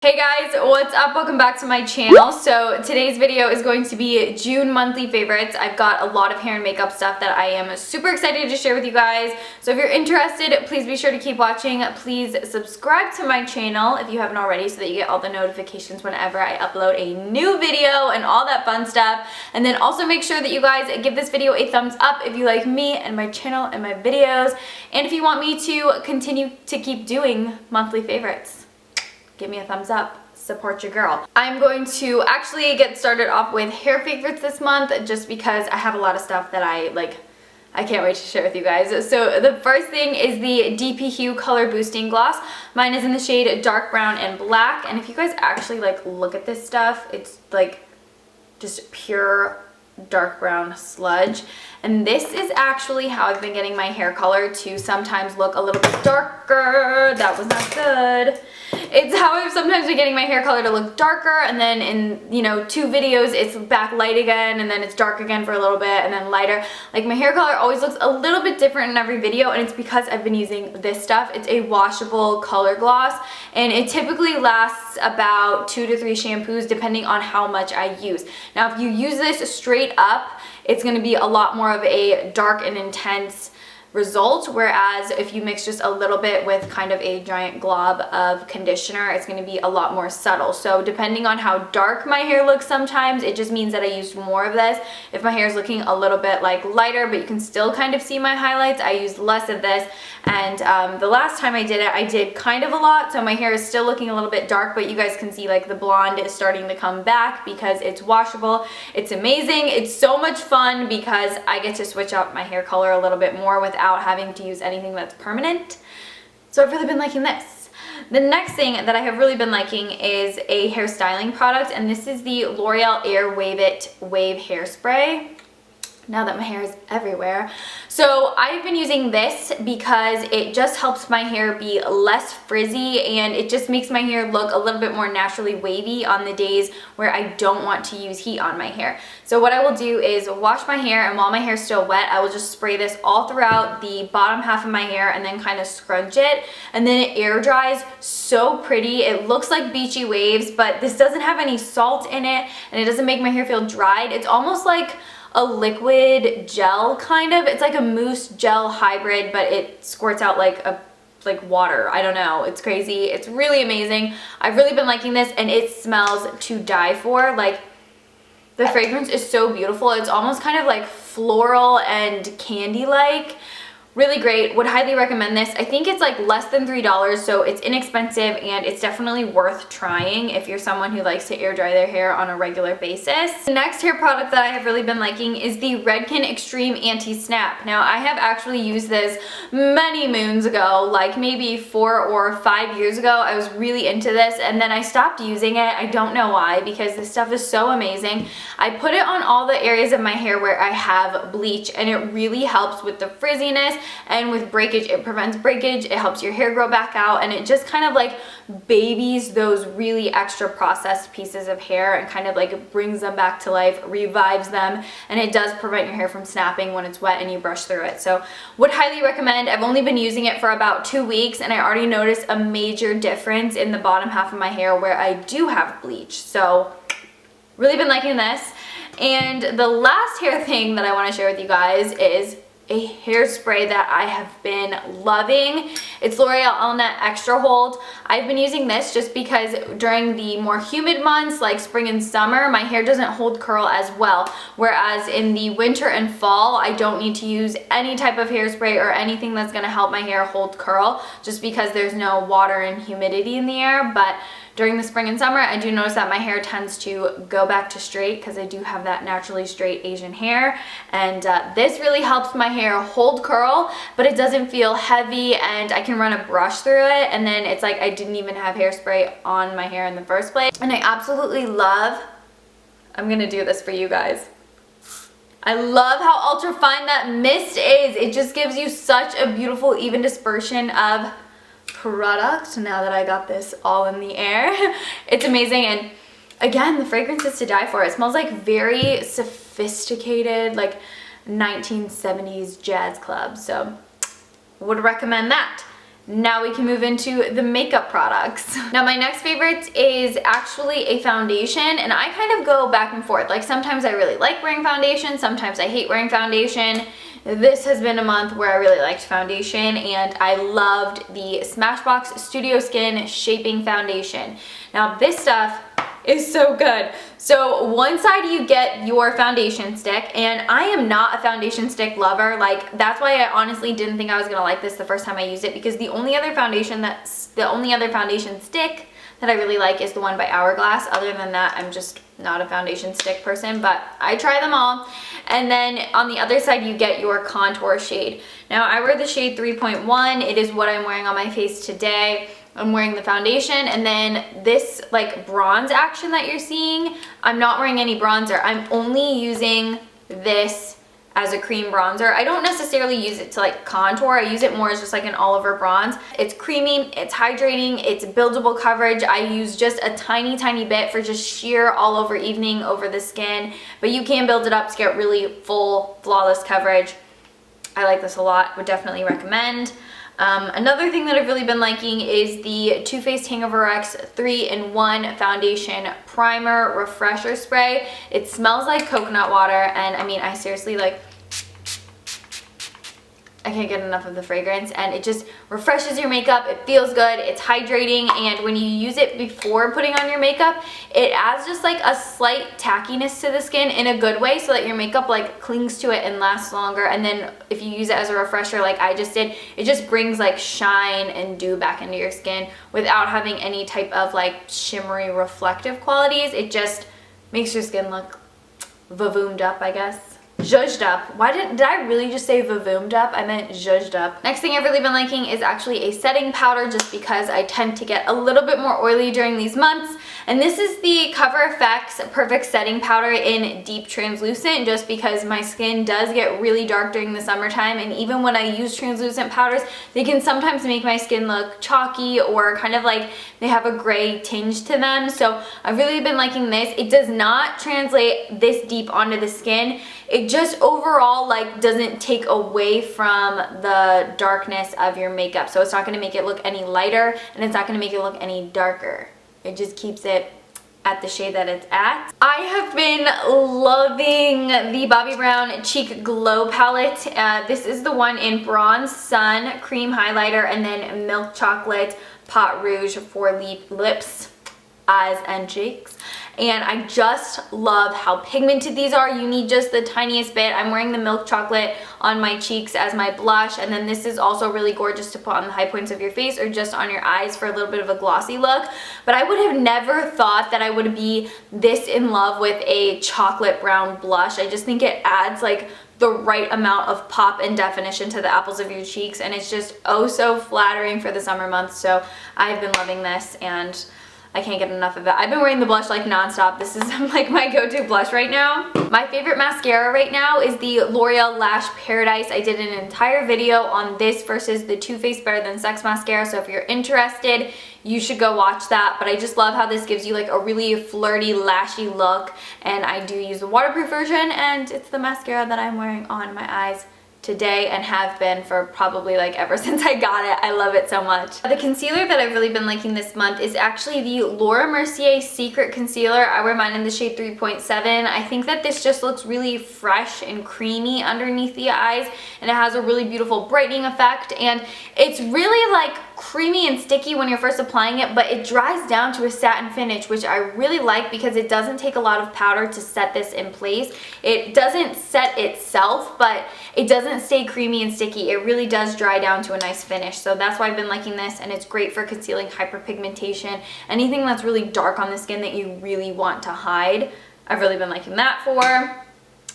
Hey guys, what's up? Welcome back to my channel. So today's video is going to be June monthly favorites. I've got a lot of hair and makeup stuff that I am super excited to share with you guys. So if you're interested, please be sure to keep watching. Please subscribe to my channel if you haven't already so that you get all the notifications whenever I upload a new video and all that fun stuff. And then also make sure that you guys give this video a thumbs up if you like me and my channel and my videos. And if you want me to continue to keep doing monthly favorites, give me a thumbs up, support your girl. I'm going to actually get started off with hair favorites this month just because I have a lot of stuff that I can't wait to share with you guys. So the first thing is the DP Hue Color Boosting Gloss. Mine is in the shade dark brown and black, and if you guys actually look at this stuff, it's like just pure dark brown sludge. And this is actually how I've been getting my hair color to sometimes look a little bit darker. That was not good. It's how I've sometimes been getting my hair color to look darker, and then in, two videos it's back light again, and then it's dark again for a little bit, and then lighter. Like, my hair color always looks a little bit different in every video, and it's because I've been using this stuff. It's a washable color gloss, and it typically lasts about 2 to 3 shampoos depending on how much I use. Now, if you use this straight up, it's going to be a lot more of a dark and intense result, whereas if you mix just a little bit with kind of a giant glob of conditioner, it's going to be a lot more subtle. So depending on how dark my hair looks, sometimes it just means that I used more of this. If my hair is looking a little bit lighter, but you can still kind of see my highlights, I used less of this. And the last time I did it, I did kind of a lot, so my hair is still looking a little bit dark, but you guys can see the blonde is starting to come back because it's washable. It's amazing. It's so much fun because I get to switch up my hair color a little bit more without having to use anything that's permanent. So I've really been liking this. The next thing that I have really been liking is a hair styling product, and this is the L'Oreal Air Wave It Wave Hairspray. Now that my hair is everywhere. So I've been using this because it just helps my hair be less frizzy, and it just makes my hair look a little bit more naturally wavy on the days where I don't want to use heat on my hair. So what I will do is wash my hair, and while my hair is still wet, I will just spray this all throughout the bottom half of my hair and then kind of scrunch it, and then it air dries so pretty. It looks like beachy waves, but this doesn't have any salt in it, and it doesn't make my hair feel dried. It's almost like a liquid gel, kind of. It's like a mousse gel hybrid, but it squirts out like water. I don't know. It's crazy. It's really amazing. I've really been liking this, and it smells to die for. The fragrance is so beautiful. It's almost kind of floral and candy-like. Really great. Would highly recommend this. I think it's less than $3, so it's inexpensive, and it's definitely worth trying if you're someone who likes to air dry their hair on a regular basis. The next hair product that I have really been liking is the Redken Extreme Anti-Snap. Now, I have actually used this many moons ago, maybe 4 or 5 years ago. I was really into this, and then I stopped using it. I don't know why, because this stuff is so amazing. I put it on all the areas of my hair where I have bleach, and it really helps with the frizziness and with breakage. It prevents breakage, it helps your hair grow back out, and it just kind of babies those really extra processed pieces of hair and kind of brings them back to life, revives them, and it does prevent your hair from snapping when it's wet and you brush through it. So would highly recommend. I've only been using it for about 2 weeks, and I already noticed a major difference in the bottom half of my hair where I do have bleach. So really been liking this. And the last hair thing that I want to share with you guys is a hairspray that I have been loving. It's L'Oreal All Net Extra Hold. I've been using this just because during the more humid months like spring and summer, my hair doesn't hold curl as well, whereas in the winter and fall, I don't need to use any type of hairspray or anything that's going to help my hair hold curl just because there's no water and humidity in the air. But during the spring and summer, I do notice that my hair tends to go back to straight because I do have that naturally straight Asian hair, and this really helps my hair hold curl, but it doesn't feel heavy, and I can run a brush through it, and then it's like I didn't even have hairspray on my hair in the first place. And I absolutely love, I'm gonna do this for you guys. I love how ultra fine that mist is. It just gives you such a beautiful even dispersion of product now that I got this all in the air. It's amazing, and again, the fragrance is to die for. It smells very sophisticated, 1970s jazz club, so would recommend that. now we can move into the makeup products. Now my next favorite is actually a foundation, and I kind of go back and forth. Like sometimes I really like wearing foundation, sometimes I hate wearing foundation. This has been a month where I really liked foundation, and I loved the Smashbox Studio Skin Shaping Foundation. Now this stuff is so good. So one side you get your foundation stick, and I am not a foundation stick lover. Like that's why I honestly didn't think I was gonna like this the first time I used it, because the only other foundation stick that I really like is the one by Hourglass. Other than that, I'm just not a foundation stick person, but I try them all. And then on the other side you get your contour shade. Now I wear the shade 3.1. It is what I'm wearing on my face today. I'm wearing the foundation, and then this like bronze action that you're seeing, I'm not wearing any bronzer. I'm only using this as a cream bronzer. I don't necessarily use it to like contour. I use it more as just like an all over bronze. It's creamy, it's hydrating, it's buildable coverage. I use just a tiny bit for just sheer all over evening over the skin, but you can build it up to get really full flawless coverage. I like this a lot, would definitely recommend. Another thing that I've really been liking is the Too Faced Hangover X 3-in-1 Foundation Primer Refresher Spray. It smells like coconut water, and I mean, I seriously like, I can't get enough of the fragrance, and it just refreshes your makeup. It feels good, it's hydrating, and when you use it before putting on your makeup, it adds just like a slight tackiness to the skin in a good way, so that your makeup like clings to it and lasts longer. And then if you use it as a refresher like I just did, it just brings like shine and dew back into your skin without having any type of like shimmery reflective qualities. It just makes your skin look vavoomed up, I guess. Zhuzhed up. Why did I really just say vavoomed up? I meant zhuzhed up. Next thing I've really been liking is actually a setting powder, just because I tend to get a little bit more oily during these months. And this is the Cover FX Perfect Setting Powder in Deep Translucent, just because my skin does get really dark during the summertime, and even when I use translucent powders, they can sometimes make my skin look chalky or kind of like they have a gray tinge to them. So I've really been liking this. It does not translate this deep onto the skin. It just overall like doesn't take away from the darkness of your makeup. So it's not going to make it look any lighter, and it's not going to make it look any darker. It just keeps it at the shade that it's at. I have been loving the Bobbi Brown Cheek Glow Palette. This is the one in Bronze Sun Cream Highlighter, and then Milk Chocolate Pot Rouge for lips, eyes, and cheeks. And I just love how pigmented these are. You need just the tiniest bit. I'm wearing the Milk Chocolate on my cheeks as my blush, and then this is also really gorgeous to put on the high points of your face or just on your eyes for a little bit of a glossy look. But I would have never thought that I would be this in love with a chocolate brown blush. I just think it adds like the right amount of pop and definition to the apples of your cheeks, and it's just oh so flattering for the summer months. So I've been loving this, and I can't get enough of it. I've been wearing the blush like nonstop. This is like my go-to blush right now. My favorite mascara right now is the L'Oreal Lash Paradise. I did an entire video on this versus the Too Faced Better Than Sex mascara, so if you're interested, you should go watch that. But I just love how this gives you like a really flirty, lashy look, and I do use the waterproof version, and it's the mascara that I'm wearing on my eyes today and have been for probably like ever since I got it. I love it so much. The concealer that I've really been liking this month is actually the Laura Mercier Secret Concealer. I wear mine in the shade 3.7. I think that this just looks really fresh and creamy underneath the eyes, and it has a really beautiful brightening effect, and it's really like creamy and sticky when you're first applying it, but it dries down to a satin finish, which I really like because it doesn't take a lot of powder to set this in place. It doesn't set itself, but it doesn't stay creamy and sticky. It really does dry down to a nice finish. So that's why I've been liking this, and it's great for concealing hyperpigmentation. Anything that's really dark on the skin that you really want to hide, I've really been liking that for.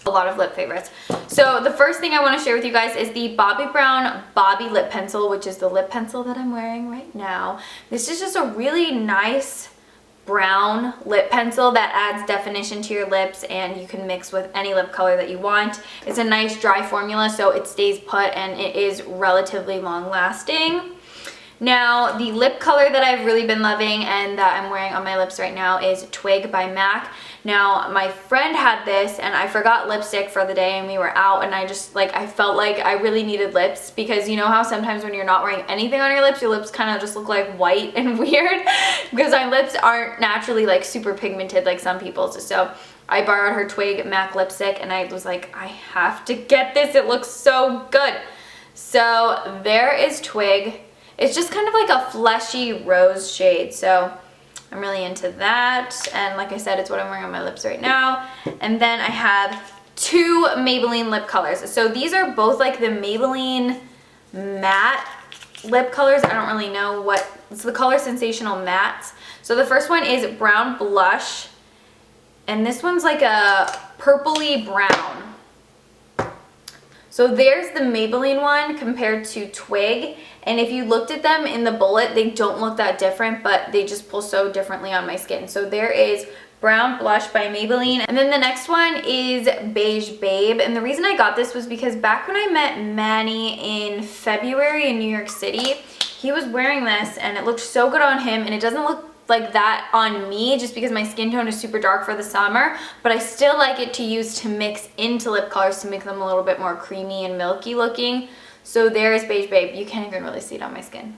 A lot of lip favorites. So the first thing I want to share with you guys is the Bobbi Brown Bobbi Lip Pencil, which is the lip pencil that I'm wearing right now. This is just a really nice brown lip pencil that adds definition to your lips, and you can mix with any lip color that you want. It's a nice dry formula, so it stays put and it is relatively long lasting. Now, the lip color that I've really been loving and that I'm wearing on my lips right now is Twig by MAC. Now, my friend had this and I forgot lipstick for the day and we were out, and I just like, I felt like I really needed lips, because you know how sometimes when you're not wearing anything on your lips kind of just look like white and weird, because my lips aren't naturally like super pigmented like some people's. So I borrowed her Twig MAC lipstick and I was like, I have to get this. It looks so good. So there is Twig. It's just kind of like a fleshy rose shade. So I'm really into that. And like I said, it's what I'm wearing on my lips right now. And then I have two Maybelline lip colors. So these are both like the Maybelline matte lip colors. I don't really know what, it's the color Sensational Mattes. So the first one is Brown Blush. And this one's like a purpley brown. So there's the Maybelline one compared to Twig. And if you looked at them in the bullet, they don't look that different, but they just pull so differently on my skin. So there is Brown Blush by Maybelline. And then the next one is Beige Babe. And the reason I got this was because back when I met Manny in February in New York City, he was wearing this and it looked so good on him, and it doesn't look like that on me just because my skin tone is super dark for the summer, but I still like it to use to mix into lip colors to make them a little bit more creamy and milky looking. So there's Beige Babe. You can't even really see it on my skin.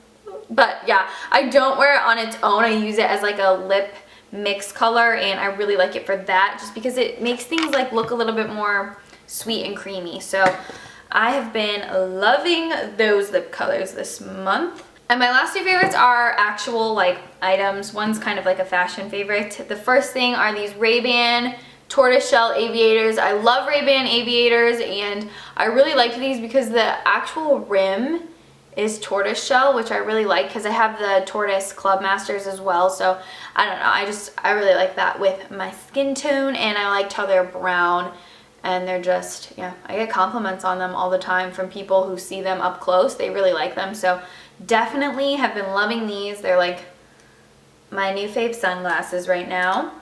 But yeah, I don't wear it on its own. I use it as like a lip mix color, and I really like it for that just because it makes things like look a little bit more sweet and creamy. So I have been loving those lip colors this month. And my last two favorites are actual like items. One's kind of like a fashion favorite. The first thing are these Ray-Ban tortoiseshell aviators. I love Ray-Ban aviators, and I really like these because the actual rim is tortoiseshell, which I really like because I have the tortoise Club Masters as well. So I don't know, I really like that with my skin tone, and I liked how they're brown. And they're just, yeah, I get compliments on them all the time from people who see them up close. They really like them. So definitely have been loving these. They're like my new fave sunglasses right now.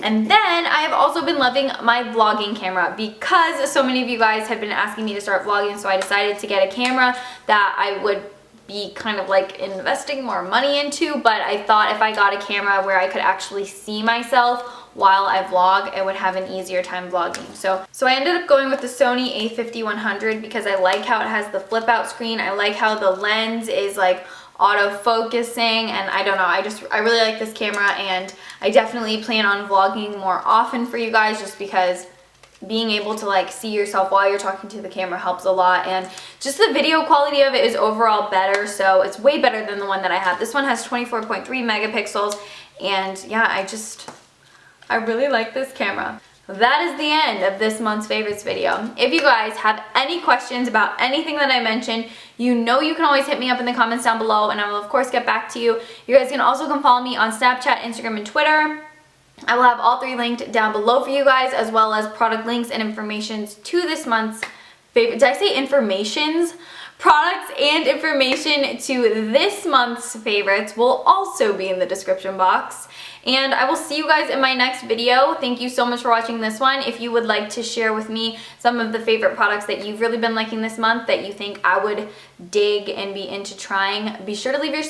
And then I have also been loving my vlogging camera because so many of you guys have been asking me to start vlogging. So I decided to get a camera that I would be kind of like investing more money into. But I thought if I got a camera where I could actually see myself while I vlog, I would have an easier time vlogging. So I ended up going with the Sony a5100 because I like how it has the flip out screen. I like how the lens is like auto-focusing, and I don't know, I really like this camera, and I definitely plan on vlogging more often for you guys just because being able to like see yourself while you're talking to the camera helps a lot, and just the video quality of it is overall better. So it's way better than the one that I have. This one has 24.3 megapixels, and yeah, I really like this camera. That is the end of this month's favorites video. If you guys have any questions about anything that I mentioned, you know you can always hit me up in the comments down below, and I will of course get back to you. You guys can also come follow me on Snapchat, Instagram, and Twitter. I will have all three linked down below for you guys, as well as product links and informations to this month's favorite. Did I say informations? Products and information to this month's favorites will also be in the description box. And I will see you guys in my next video. Thank you so much for watching this one. If you would like to share with me some of the favorite products that you've really been liking this month that you think I would dig and be into trying, be sure to leave your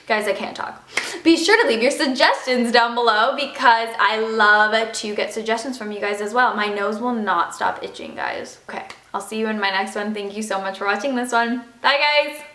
guys, I can't talk. Be sure to leave your suggestions down below because I love to get suggestions from you guys as well. My nose will not stop itching, guys. Okay, I'll see you in my next one. Thank you so much for watching this one. Bye, guys.